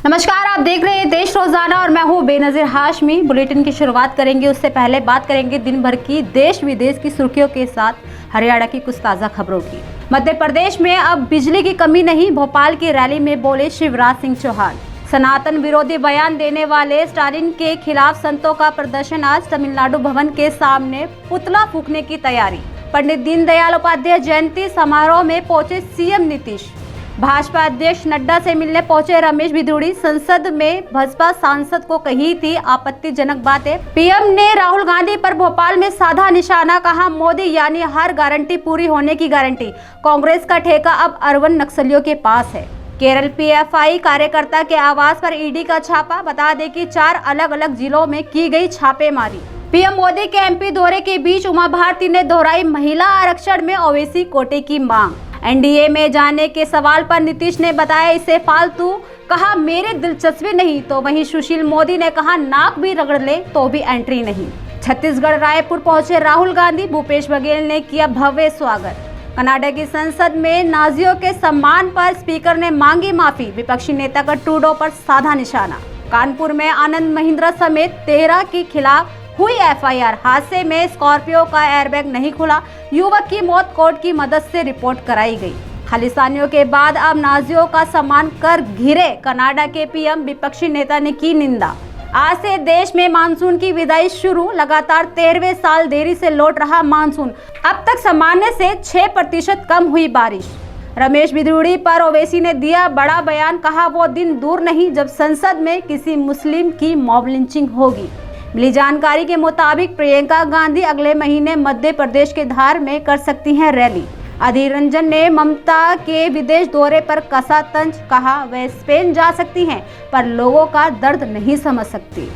नमस्कार, आप देख रहे हैं देश रोजाना और मैं हूं बेनजीर हाशमी। बुलेटिन की शुरुआत करेंगे उससे पहले बात करेंगे दिन भर की देश विदेश की सुर्खियों के साथ हरियाणा की कुछ ताजा खबरों की। मध्य प्रदेश में अब बिजली की कमी नहीं, भोपाल की रैली में बोले शिवराज सिंह चौहान। सनातन विरोधी बयान देने वाले स्टालिन के खिलाफ संतों का प्रदर्शन। आज तमिलनाडु भवन के सामने पुतला फूंकने की तैयारी। पंडित दीनदयाल उपाध्याय जयंती समारोह में पहुंचे सीएम नीतीश। भाजपा अध्यक्ष नड्डा से मिलने पहुंचे रमेश बिधूड़ी। संसद में भाजपा सांसद को कही थी आपत्तिजनक बातें। पीएम ने राहुल गांधी पर भोपाल में साधा निशाना, कहा मोदी यानी हर गारंटी पूरी होने की गारंटी। कांग्रेस का ठेका अब अरवन नक्सलियों के पास है। केरल पीएफआई कार्यकर्ता के आवास पर ईडी का छापा। बता दें कि 4 अलग अलग जिलों में की गई छापेमारी। पीएम मोदी के एमपी दौरे के बीच उमा भारती ने दोहराई महिला आरक्षण में ओवैसी कोटे की मांग। एनडीए में जाने के सवाल पर नीतीश ने बताया इसे फालतू, कहा मेरे दिलचस्पी नहीं। तो वहीं सुशील मोदी ने कहा नाक भी रगड़ ले तो भी एंट्री नहीं। छत्तीसगढ़ रायपुर पहुंचे राहुल गांधी, भूपेश बघेल ने किया भव्य स्वागत। कनाडा की संसद में नाजियों के सम्मान पर स्पीकर ने मांगी माफी। विपक्षी नेता का ट्रूडो पर साधा निशाना। कानपुर में आनंद महिंद्रा समेत 13 के खिलाफ हुई एफआईआर। हादसे में स्कॉर्पियो का एयरबैग नहीं खुला। युवक की मौत कोर्ट की मदद से रिपोर्ट कराई गई। खालिस्तानियों के बाद अब नाजियों का सम्मान कर घिरे कनाडा के पीएम। विपक्षी नेता ने की निंदा। आज से देश में मानसून की विदाई शुरू। लगातार 13वें साल देरी से लौट रहा मानसून। अब तक सामान्य से 6% कम हुई बारिश। रमेश बिधूड़ी पर ओवैसी ने दिया बड़ा बयान, कहा वो दिन दूर नहीं जब संसद में किसी मुस्लिम की मॉब लिंचिंग होगी। मिली जानकारी के मुताबिक प्रियंका गांधी अगले महीने मध्य प्रदेश के धार में कर सकती हैं रैली। अधीर रंजन ने ममता के विदेश दौरे पर कसा तंज, कहा वह स्पेन जा सकती हैं पर लोगों का दर्द नहीं समझ सकती।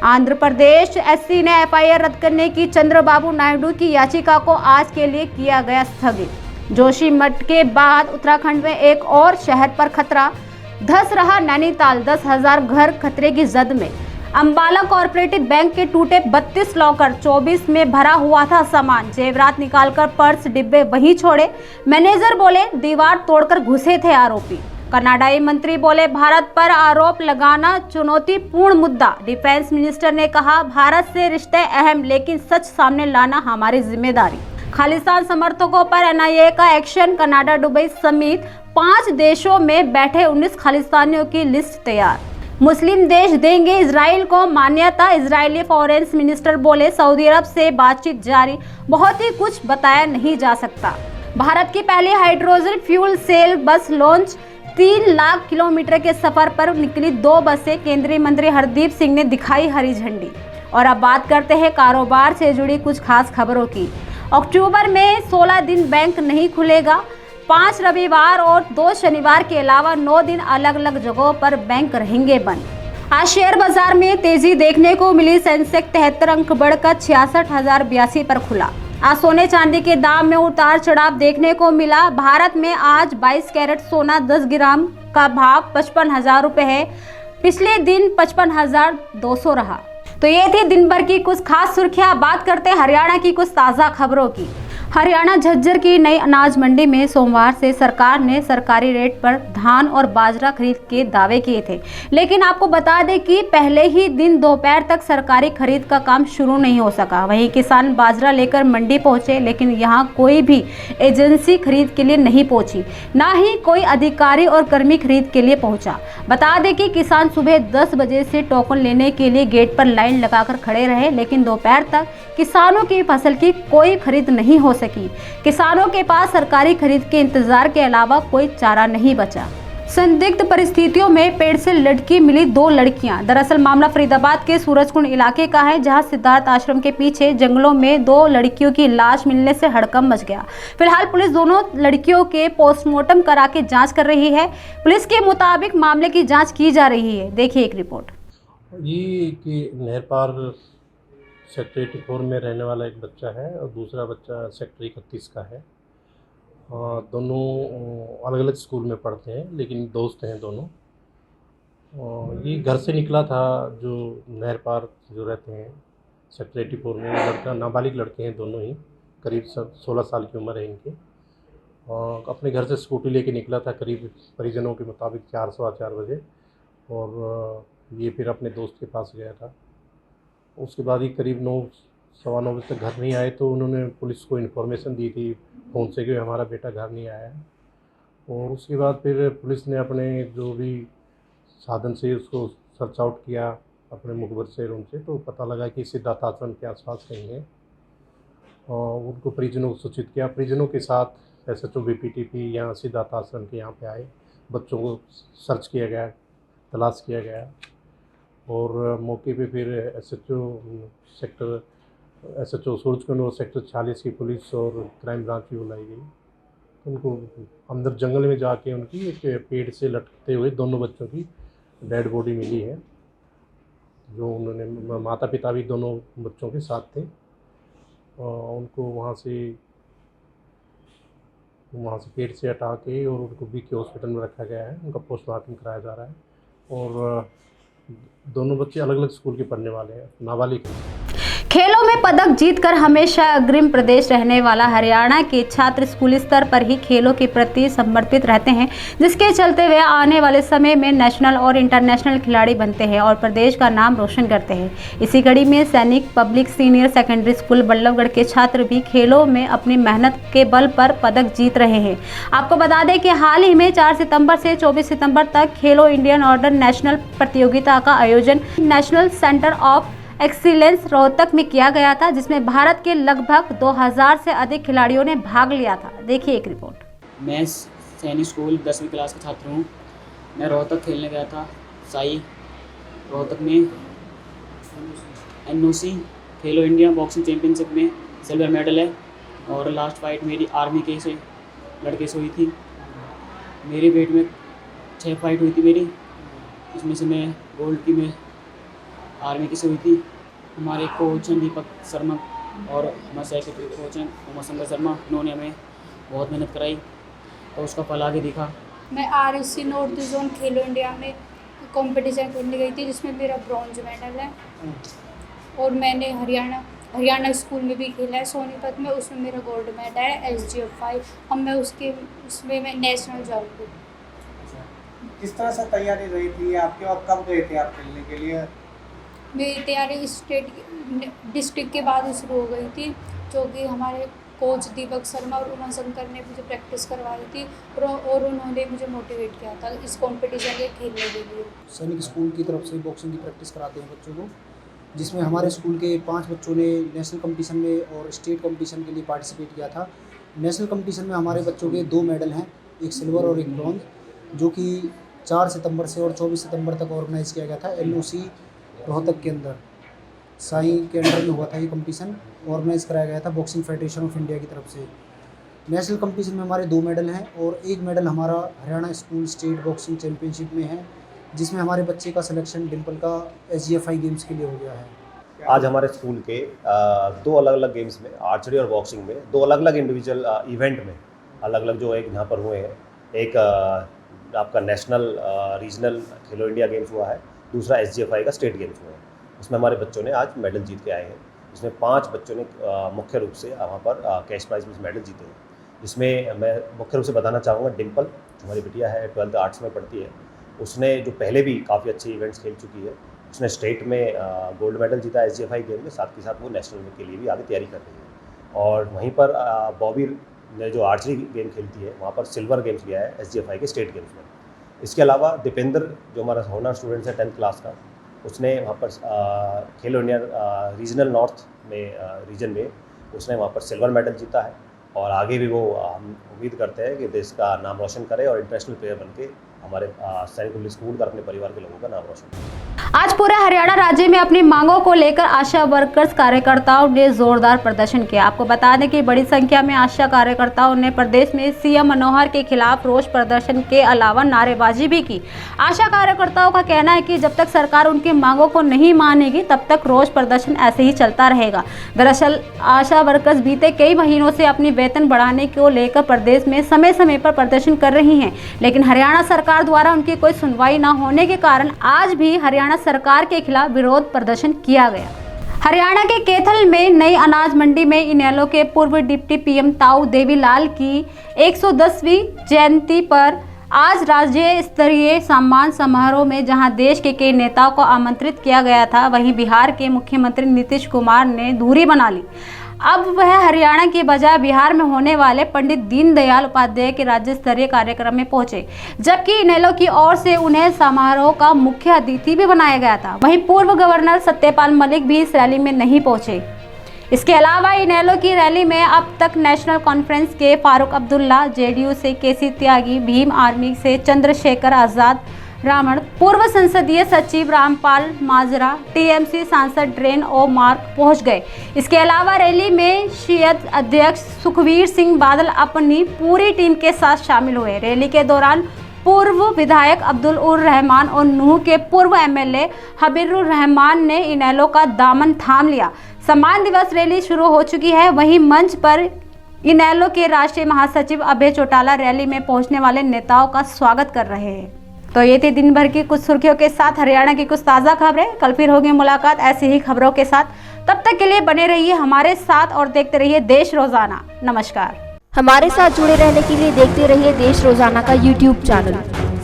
आंध्र प्रदेश एससी ने एफआईआर रद्द करने की चंद्रबाबू नायडू की याचिका को आज के लिए किया गया स्थगित। जोशीमठ के बाद उत्तराखंड में एक और शहर पर खतरा। धंस रहा नैनीताल, 10,000 घर खतरे की जद में। अंबाला कोऑपरेटिव बैंक के टूटे 32 लॉकर, 24 में भरा हुआ था सामान। जेवरात निकालकर पर्स डिब्बे वहीं छोड़े। मैनेजर बोले दीवार तोड़कर घुसे थे आरोपी। कनाडाई मंत्री बोले भारत पर आरोप लगाना चुनौतीपूर्ण मुद्दा। डिफेंस मिनिस्टर ने कहा भारत से रिश्ते अहम लेकिन सच सामने लाना हमारी जिम्मेदारी। खालिस्तान समर्थकों पर एनआईए का एक्शन। कनाडा, दुबई समेत 5 देशों में बैठे 19 खालिस्तानियों की लिस्ट तैयार। मुस्लिम देश देंगे इजराइल को मान्यता। इजरायली फॉरेन मिनिस्टर बोले सऊदी अरब से बातचीत जारी, बहुत ही कुछ बताया नहीं जा सकता। भारत की पहली हाइड्रोजन फ्यूल सेल बस लॉन्च। 3 लाख किलोमीटर के सफर पर निकली 2 बसें। केंद्रीय मंत्री हरदीप सिंह ने दिखाई हरी झंडी। और अब बात करते हैं कारोबार से जुड़ी कुछ खास खबरों की। अक्टूबर में 16 दिन बैंक नहीं खुलेगा। 5 रविवार और 2 शनिवार के अलावा 9 दिन अलग अलग जगहों पर बैंक रहेंगे बंद। आज शेयर बाजार में तेजी देखने को मिली। सेंसेक्स 73 अंक बढ़कर 66,082 पर खुला। आज सोने चांदी के दाम में उतार चढ़ाव देखने को मिला। भारत में आज 22 कैरेट सोना 10 ग्राम का भाव 55,000 रुपये है। पिछले दिन 55,200 रहा। तो ये थी दिन भर की कुछ खास सुर्खियां। बात करते हैं हरियाणा की कुछ ताज़ा खबरों की। हरियाणा झज्जर की नई अनाज मंडी में सोमवार से सरकार ने सरकारी रेट पर धान और बाजरा खरीद के दावे किए थे, लेकिन आपको बता दें कि पहले ही दिन दोपहर तक सरकारी खरीद का काम शुरू नहीं हो सका। वहीं किसान बाजरा लेकर मंडी पहुंचे, लेकिन यहां कोई भी एजेंसी खरीद के लिए नहीं पहुंची, ना ही कोई अधिकारी और कर्मी खरीद के लिए पहुंचा। बता दें कि किसान सुबह 10 बजे से टोकन लेने के लिए गेट पर लाइन लगाकर खड़े रहे, लेकिन दोपहर तक किसानों की फसल की कोई खरीद नहीं हो सकी। किसानों के पास सरकारी खरीद के इंतजार के अलावा कोई चारा नहीं बचा। संदिग्ध परिस्थितियों में पेड़ से लटकी मिली 2 लड़कियां। दरअसल मामला फरीदाबाद के सूरजकुंड इलाके का है, जहां सिद्धार्थ आश्रम के पीछे जंगलों में 2 लड़कियों की लाश मिलने से हड़कंप मच गया। फिलहाल पुलिस दोनों लड़कियों के पोस्टमार्टम करा के जांच कर रही है। पुलिस के मुताबिक मामले की जांच की जा रही है। देखिए एक रिपोर्ट। ये कि नहर पार सेक्टर 84 में रहने वाला एक बच्चा है और दूसरा बच्चा सेक्टर 31 का है। दोनों अलग अलग स्कूल में पढ़ते हैं, लेकिन दोस्त हैं दोनों। ये घर से निकला था, जो नहर पार जो रहते हैं सेक्टर 84 में, लड़का नाबालिग लड़के हैं दोनों ही, करीब 16 साल की उम्र है इनकी। अपने घर से स्कूटी लेके निकला था करीब परिजनों के मुताबिक 4 सवा 4 बजे। और ये फिर अपने दोस्त के पास गया था। उसके बाद ही करीब 9 सवा 9 बजे तक घर नहीं आए, तो उन्होंने पुलिस को इन्फॉर्मेशन दी थी फ़ोन से कि हमारा बेटा घर नहीं आया है। और उसके बाद फिर पुलिस ने अपने जो भी साधन से उसको सर्च आउट किया अपने मुखबिर से रूम से, तो पता लगा कि सिद्धार्थ आश्रम के आसपास कहीं है। और उनको परिजनों को सूचित किया। परिजनों के साथ SHO BPTP यहाँ सिद्धार्थ आश्रम के यहाँ पे आए। बच्चों को सर्च किया गया, तलाश किया गया और मौके पे फिर SHO सूरजकुंड और सेक्टर 46 की पुलिस और क्राइम ब्रांच भी बुलाई गई। उनको अंदर जंगल में जाके उनकी एक पेड़ से लटकते हुए दोनों बच्चों की डेड बॉडी मिली है, जो उन्होंने माता पिता भी दोनों बच्चों के साथ थे। उनको वहाँ से पेड़ से हटा के और उनको BK हॉस्पिटल में रखा गया है। उनका पोस्टमार्टम कराया जा रहा है। और दोनों बच्चे अलग अलग स्कूल के पढ़ने वाले हैं, नाबालिग हैं। खेलों में पदक जीतकर हमेशा अग्रिम प्रदेश रहने वाला हरियाणा के छात्र स्कूली स्तर पर ही खेलों के प्रति समर्पित रहते हैं, जिसके चलते वे आने वाले समय में नेशनल और इंटरनेशनल खिलाड़ी बनते हैं और प्रदेश का नाम रोशन करते हैं। इसी कड़ी में सैनिक public senior secondary school Ballabhgarh के छात्र भी खेलों में अपनी मेहनत के बल पर पदक जीत रहे हैं। आपको बता दें कि हाल ही में 4 सितंबर से 24 सितंबर तक खेलो इंडियन ऑर्डर नेशनल प्रतियोगिता का आयोजन national centre of excellence Rohtak में किया गया था, जिसमें भारत के लगभग 2000 से अधिक खिलाड़ियों ने भाग लिया था। देखिए एक रिपोर्ट। मैं सैनिक स्कूल 10वीं क्लास का छात्र हूँ। मैं रोहतक खेलने गया था। साई रोहतक में NOC खेलो इंडिया बॉक्सिंग चैम्पियनशिप में सिल्वर मेडल है और लास्ट फाइट मेरी आर्मी के से लड़के से हुई थी। मेरे वेट में 6 फाइट हुई थी मेरी, इसमें से मैं गोल्ड की में आर्मी की से हुई थी। हमारे कोच हैं दीपक शर्मा और हमारे सेक्रेटरी कोच हैं उमाशंकर शर्मा, उन्होंने हमें बहुत मेहनत कराई और उसका फल आगे दिखा। मैं RSC नॉर्थ जोन खेलो इंडिया में कंपटीशन करने गई थी, जिसमें मेरा ब्रॉन्ज मेडल है। और मैंने हरियाणा स्कूल में भी खेला है सोनीपत में, उसमें मेरा गोल्ड मेडल है SGF5। अब मैं उसमें मैं नेशनल जाऊँगी। किस तरह से तैयारी रही थी आपके और कब गए थे आप खेलने के लिए? मेरी तैयारी स्टेट डिस्ट्रिक्ट के बाद शुरू हो गई थी, जो कि हमारे कोच दीपक शर्मा और उमाशंकर ने मुझे प्रैक्टिस करवाई थी और उन्होंने मुझे मोटिवेट किया था इस कंपटीशन के खेलने के लिए। सैनिक स्कूल की तरफ से बॉक्सिंग की प्रैक्टिस कराते हैं बच्चों को, जिसमें हमारे स्कूल के 5 बच्चों ने नेशनल कंपटीशन में और स्टेट कंपटीशन के लिए पार्टिसिपेट किया था। नेशनल कंपटीशन में हमारे बच्चों के 2 मेडल हैं, एक सिल्वर और एक ब्रॉन्ज, जो कि 4 सितंबर से और 24 सितंबर तक ऑर्गेनाइज़ किया गया था। NOC रोहतक के अंदर साई के अंडर में हुआ था ये कंपटीशन, ऑर्गेनाइज कराया गया था बॉक्सिंग फेडरेशन ऑफ इंडिया की तरफ से। नेशनल कंपटीशन में हमारे 2 मेडल हैं और एक मेडल हमारा Haryana school state boxing championship में है, जिसमें हमारे बच्चे का सिलेक्शन डिम्पल का SGF5 गेम्स के लिए हो गया है। आज हमारे स्कूल के 2 अलग अलग गेम्स में, आर्चरी और बॉक्सिंग में 2 अलग अलग इंडिविजुअल इवेंट में अलग अलग जो एक यहाँ पर हुए हैं। एक आपका नेशनल रीजनल खेलो इंडिया गेम्स हुआ है, दूसरा SGF5 का स्टेट गेम्स हुआ है। उसमें हमारे बच्चों ने आज मेडल जीत के आए हैं, जिसमें 5 बच्चों ने मुख्य रूप से वहाँ पर कैश प्राइज में मेडल जीते हैं। जिसमें मैं मुख्य रूप से बताना चाहूँगा डिम्पल, जो हमारी बिटिया है 12th आर्ट्स में पढ़ती है, उसने जो पहले भी काफ़ी अच्छे इवेंट्स खेल चुकी है, उसने स्टेट में गोल्ड मेडल जीता है SGF5 गेम में, साथ के साथ वो नेशनल के लिए भी आगे तैयारी कर रही है। और वहीं पर बॉबी ने जो आर्चरी गेम खेलती है, वहाँ पर सिल्वर गेम्स लिया है SGF5 के स्टेट गेम्स में। इसके अलावा दीपेंद्र, जो हमारा होनर स्टूडेंट है 10th क्लास का, उसने वहाँ पर खेलो इंडिया रीजनल नॉर्थ में रीजन में उसने वहाँ पर सिल्वर मेडल जीता है और आगे भी वो हम उम्मीद करते हैं कि देश का नाम रोशन करे और इंटरनेशनल प्लेयर बन के हमारे सैनिक पुलिस स्कूल का अपने परिवार के लोगों का नाम रोशन करे। आज पूरे हरियाणा राज्य में अपनी मांगों को लेकर आशा वर्कर्स कार्यकर्ताओं ने जोरदार प्रदर्शन किया। आपको बता दें कि बड़ी संख्या में आशा कार्यकर्ताओं ने प्रदेश में CM मनोहर के खिलाफ रोष प्रदर्शन के अलावा नारेबाजी भी की। आशा कार्यकर्ताओं का कहना है कि जब तक सरकार उनकी मांगों को नहीं मानेगी तब तक रोष प्रदर्शन ऐसे ही चलता रहेगा। दरअसल आशा वर्कर्स बीते कई महीनों से अपनी वेतन बढ़ाने को लेकर प्रदेश में समय समय पर प्रदर्शन कर रही हैं, लेकिन हरियाणा सरकार द्वारा उनकी कोई सुनवाई न होने के कारण आज भी हरियाणा सरकार के खिलाफ विरोध प्रदर्शन किया गया। हरियाणा के कैथल में नई अनाज मंडी में इनेलो के पूर्व डिप्टी PM ताऊ देवीलाल की 110वीं जयंती पर आज राज्य स्तरीय सम्मान समारोह में जहां देश के कई नेताओं को आमंत्रित किया गया था, वहीं बिहार के मुख्यमंत्री नीतीश कुमार ने दूरी बना ली। अब वह हरियाणा के बजाय बिहार में होने वाले पंडित दीनदयाल उपाध्याय के राज्य स्तरीय कार्यक्रम में पहुंचे, जबकि इनेलो की ओर से उन्हें समारोह का मुख्य अतिथि भी बनाया गया था। वहीं पूर्व गवर्नर सत्यपाल मलिक भी इस रैली में नहीं पहुंचे। इसके अलावा इनेलो की रैली में अब तक नेशनल कॉन्फ्रेंस के फारूक अब्दुल्ला, जेडीयू से केसी त्यागी, भीम आर्मी से चंद्रशेखर आजाद रावण, पूर्व संसदीय सचिव रामपाल माजरा, टीएमसी सांसद ड्रेन ओ मार्क पहुंच गए। इसके अलावा रैली में शियद अध्यक्ष सुखवीर सिंह बादल अपनी पूरी टीम के साथ शामिल हुए। रैली के दौरान पूर्व विधायक अब्दुल उर रहमान और नूह के पूर्व एमएलए हबीबुर रहमान ने इनेलो का दामन थाम लिया। सम्मान दिवस रैली शुरू हो चुकी है। वहीं मंच पर इनेलो के राष्ट्रीय महासचिव अभय चौटाला रैली में पहुंचने वाले नेताओं का स्वागत कर रहे हैं। तो ये थी दिन भर की कुछ सुर्खियों के साथ हरियाणा की कुछ ताज़ा खबरें। कल फिर होगी मुलाकात ऐसी ही खबरों के साथ। तब तक के लिए बने रहिए हमारे साथ और देखते रहिए देश रोजाना। नमस्कार। हमारे साथ जुड़े रहने के लिए देखते रहिए देश रोजाना का यूट्यूब चैनल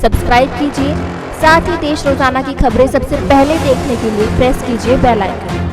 सब्सक्राइब कीजिए। साथ ही देश रोजाना की खबरें सबसे पहले देखने के लिए प्रेस कीजिए बेल आइकन।